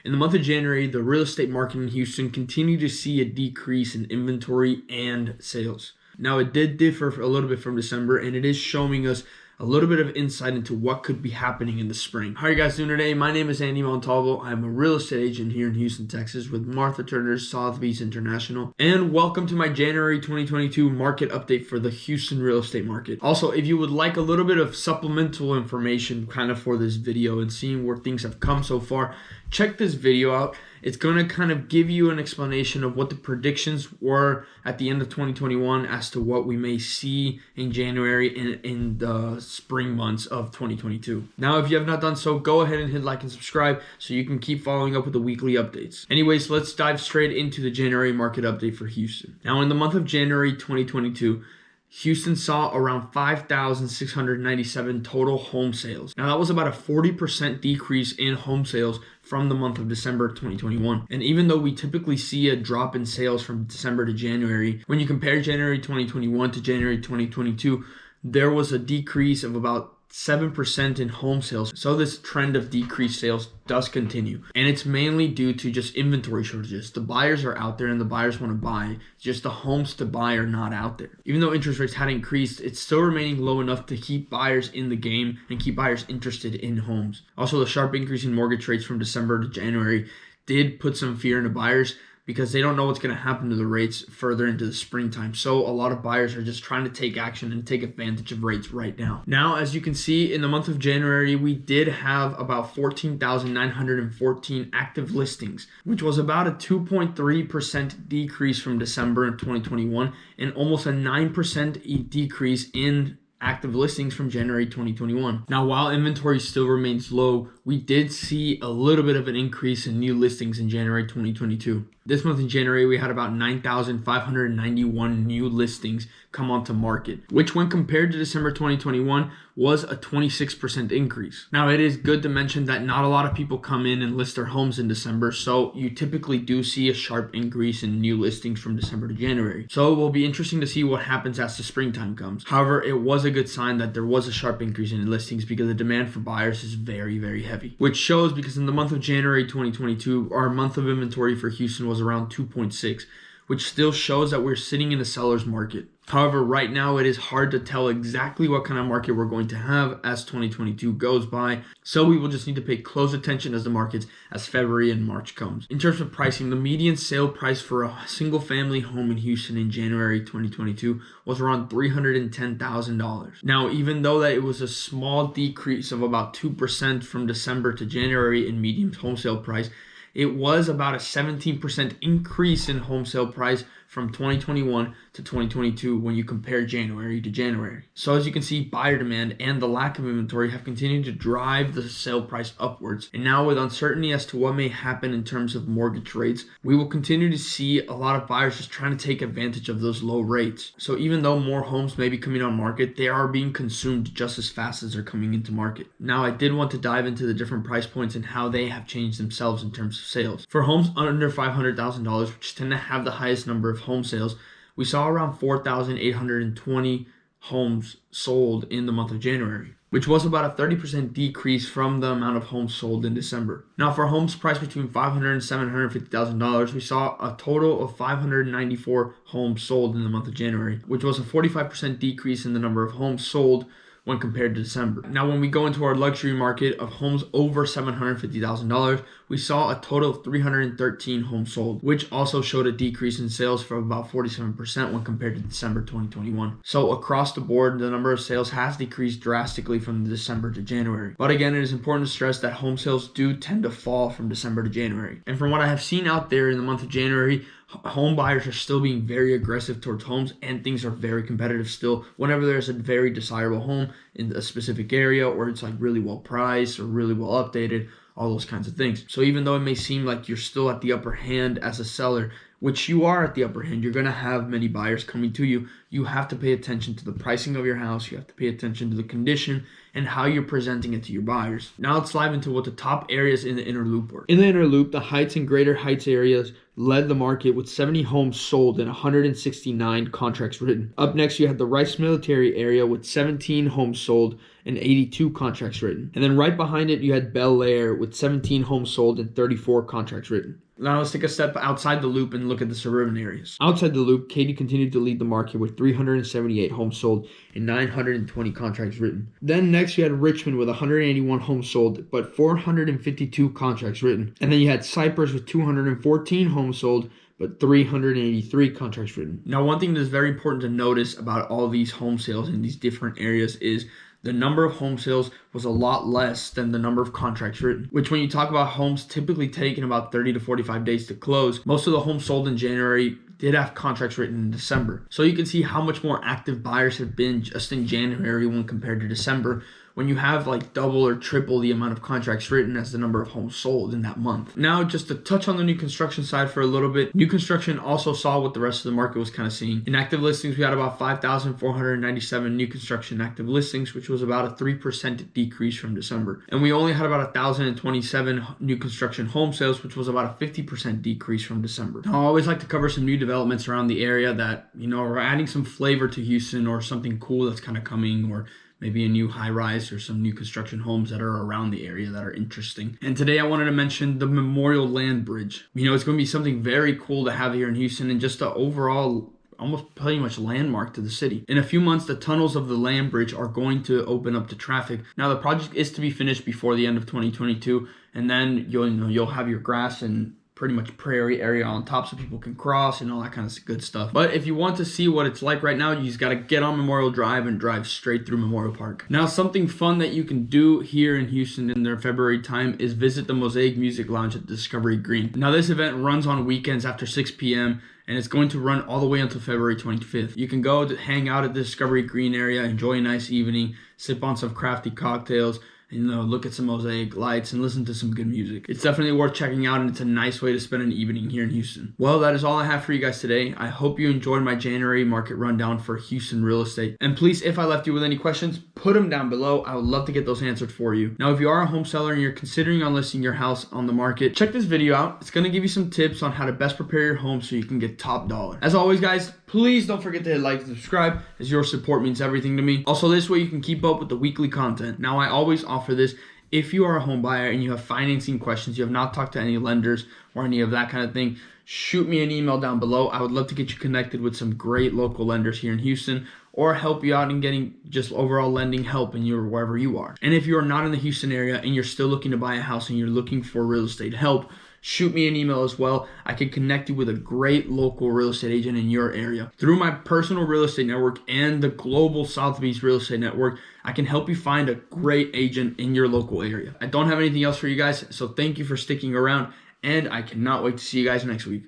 In the month of January, the real estate market in Houston continued to see a decrease in inventory and sales. Now, it did differ a little bit from December, and it is showing us a little bit of insight into what could be happening in the spring. How are you guys doing today? My name is Andy.montalvo. I'm a real estate agent here in Houston, Texas with Martha Turner's Sotheby's International. And welcome to my January 2022 market update for the Houston real estate market. Also, if you would like a little bit of supplemental information kind of for this video and seeing where things have come so far, check this video out. It's going to kind of give you an explanation of what the predictions were at the end of 2021 as to what we may see in January and in the spring months of 2022. Now, if you have not done so, go ahead and hit like and subscribe so you can keep following up with the weekly updates. Anyways, let's dive straight into the January market update for Houston. Now, in the month of January 2022, Houston saw around 5,697 total home sales. Now, that was about a 40% decrease in home sales from the month of December 2021. And even though we typically see a drop in sales from December to January, when you compare January 2021 to January 2022, there was a decrease of about 7% in home sales. So this trend of decreased sales does continue. And it's mainly due to just inventory shortages. The buyers are out there and the buyers want to buy. Just the homes to buy are not out there. Even though interest rates had increased, it's still remaining low enough to keep buyers in the game and keep buyers interested in homes. Also, the sharp increase in mortgage rates from December to January did put some fear into buyers, because they don't know what's going to happen to the rates further into the springtime. So a lot of buyers are just trying to take action and take advantage of rates right now. Now, as you can see, in the month of January, we did have about 14,914 active listings, which was about a 2.3% decrease from December of 2021 and almost a 9% decrease in active listings from January 2021. Now, while inventory still remains low, we did see a little bit of an increase in new listings in January 2022. This month in January, we had about 9,591 new listings come onto market, which when compared to December 2021 was a 26% increase. Now, it is good to mention that not a lot of people come in and list their homes in December, so you typically do see a sharp increase in new listings from December to January. So it will be interesting to see what happens as the springtime comes. However, it was a good sign that there was a sharp increase in listings because the demand for buyers is very, very heavy, which shows because in the month of January 2022, our month of inventory for Houston was around 2.6, which still shows that we're sitting in a seller's market. However, right now it is hard to tell exactly what kind of market we're going to have as 2022 goes by, so we will just need to pay close attention as the markets as February and March comes. In terms of pricing, the median sale price for a single family home in Houston in January 2022 was around $310,000. Now, even though that it was a small decrease of about 2% from December to January in median home sale price, it was about a 17% increase in home sale price from 2021 to 2022 when you compare January to January. So as you can see, buyer demand and the lack of inventory have continued to drive the sale price upwards. And now with uncertainty as to what may happen in terms of mortgage rates, we will continue to see a lot of buyers just trying to take advantage of those low rates. So even though more homes may be coming on market, they are being consumed just as fast as they're coming into market. Now, I did want to dive into the different price points and how they have changed themselves in terms of sales. For homes under $500,000, which tend to have the highest number of home sales, we saw around 4,820 homes sold in the month of January, which was about a 30% decrease from the amount of homes sold in December. Now, for homes priced between $500,000 and $750,000, we saw a total of 594 homes sold in the month of January, which was a 45% decrease in the number of homes sold when compared to December. Now, when we go into our luxury market of homes over $750,000, we saw a total of 313 homes sold, which also showed a decrease in sales for about 47% when compared to December 2021. So across the board, the number of sales has decreased drastically from December to January. But again, it is important to stress that home sales do tend to fall from December to January. And from what I have seen out there in the month of January, home buyers are still being very aggressive towards homes, and things are very competitive still. Whenever there's a very desirable home in a specific area, or it's like really well priced or really well updated, all those kinds of things. So even though it may seem like you're still at the upper hand as a seller, which you are at the upper hand, you're going to have many buyers coming to you. You have to pay attention to the pricing of your house. You have to pay attention to the condition and how you're presenting it to your buyers. Now let's dive into what the top areas in the inner loop were. In the inner loop, the Heights and Greater Heights areas led the market with 70 homes sold and 169 contracts written. Up next, you had the Rice Military area with 17 homes sold and 82 contracts written. And then right behind it, you had Bel Air with 17 homes sold and 34 contracts written. Now let's take a step outside the loop and look at the suburban areas. Outside the loop, Katy continued to lead the market with 378 homes sold and 920 contracts written. Then next you had Richmond with 181 homes sold but 452 contracts written. And then you had Cypress with 214 homes sold but 383 contracts written. Now one thing that is very important to notice about all these home sales in these different areas is the number of home sales was a lot less than the number of contracts written, which when you talk about homes typically taking about 30 to 45 days to close, most of the homes sold in January did have contracts written in December. So you can see how much more active buyers have been just in January when compared to December, when you have like double or triple the amount of contracts written as the number of homes sold in that month. Now, just to touch on the new construction side for a little bit, new construction also saw what the rest of the market was kind of seeing. In active listings, we had about 5,497 new construction active listings, which was about a 3% decrease from December. And we only had about 1,027 new construction home sales, which was about a 50% decrease from December. Now, I always like to cover some new developments around the area that, are adding some flavor to Houston, or something cool that's kind of coming, or maybe a new high rise or some new construction homes that are around the area that are interesting. And today I wanted to mention the Memorial Land Bridge. It's going to be something very cool to have here in Houston, and just the overall almost pretty much landmark to the city. In a few months, the tunnels of the land bridge are going to open up to traffic. Now the project is to be finished before the end of 2022, and then you'll have your grass and pretty much prairie area on top so people can cross and all that kind of good stuff. But if you want to see what it's like right now, you just got to get on Memorial Drive and drive straight through Memorial Park. Now, something fun that you can do here in Houston in their February time is visit the Mosaic Music Lounge at Discovery Green. Now, this event runs on weekends after 6 p.m. and it's going to run all the way until February 25th. You can go to hang out at the Discovery Green area, enjoy a nice evening, sip on some crafty cocktails, look at some mosaic lights and listen to some good music. It's definitely worth checking out, and it's a nice way to spend an evening here in Houston. Well, that is all I have for you guys today. I hope you enjoyed my January market rundown for Houston real estate. And please, if I left you with any questions, put them down below. I would love to get those answered for you. Now, if you are a home seller and you're considering on listing your house on the market, check this video out. It's going to give you some tips on how to best prepare your home so you can get top dollar. As always, guys, please don't forget to hit like and subscribe, as your support means everything to me. Also, this way you can keep up with the weekly content. Now, I always offer this. If you are a home buyer and you have financing questions, you have not talked to any lenders or any of that kind of thing, shoot me an email down below. I would love to get you connected with some great local lenders here in Houston, or help you out in getting just overall lending help in wherever you are. And if you are not in the Houston area and you're still looking to buy a house and you're looking for real estate help, shoot me an email as well. I can connect you with a great local real estate agent in your area. Through my personal real estate network and the global Sotheby's real estate network, I can help you find a great agent in your local area. I don't have anything else for you guys, so thank you for sticking around, and I cannot wait to see you guys next week.